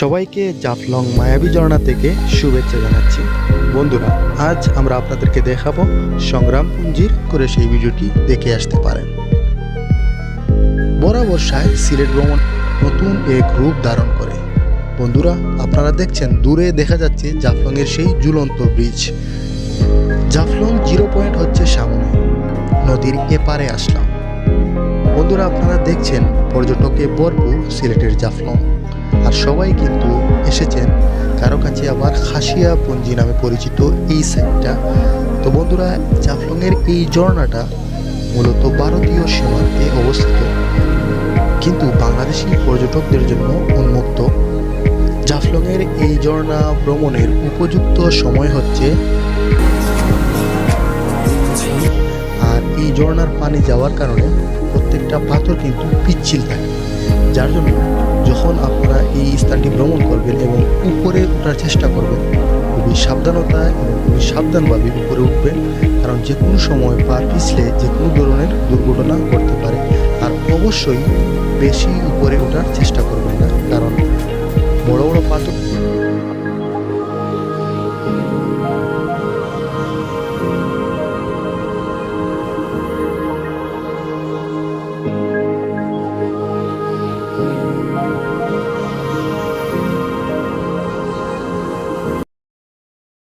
সবাইকে জাফলং মায়াবী ঝর্ণা থেকে শুভেচ্ছা জানাচ্ছি। বন্ধুরা, আজ আমরা আপনাদেরকে দেখাবো সংগ্রামপুঞ্জির করে সেই ভিডিওটি দেখে আসতে পারেন। বড় বর্ষায় সিলেট ভ্রমণ নতুন এক রূপ ধারণ করে। বন্ধুরা, আপনারা দেখছেন দূরে দেখা যাচ্ছে জাফলংয়ের সেই ঝুলন্ত ব্রিজ। জাফলং 0 পয়েন্ট হচ্ছে সামনে, নদীর এপারে আসলাম। বন্ধুরা, আপনারা দেখছেন পর্যটকে ভরপুর সিলেটের জাফলং, আর সবাই কিন্তু এসেছেন। কারো কাছে আবার খাসিয়া পুঞ্জি নামে পরিচিত এই সাইডটা। তো বন্ধুরা, জাফলংয়ের এই ঝর্ণাটা মূলত ভারতীয় সীমান্তে অবস্থিত, কিন্তু বাংলাদেশি পর্যটকদের জন্য উন্মুক্ত। জাফলংয়ের এই ঝর্ণা ভ্রমণের উপযুক্ত সময় হচ্ছে, আর এই ঝর্ণার পানি যাওয়ার কারণে প্রত্যেকটা পাথর কিন্তু পিচ্ছিল থাকে, যার জন্য যখন আপনারা এই স্থানটি ভ্রমণ করবেন এবং উপরে ওঠার চেষ্টা করবেন, খুবই সাবধানতা এবং খুবই সাবধানভাবে উপরে উঠবেন, কারণ যে কোনো সময় পা পিছলে যে কোনো ধরনের দুর্ঘটনা ঘটতে পারে। আর অবশ্যই বেশি উপরে ওঠার চেষ্টা করবেন না, কারণ বড় বড় পাথর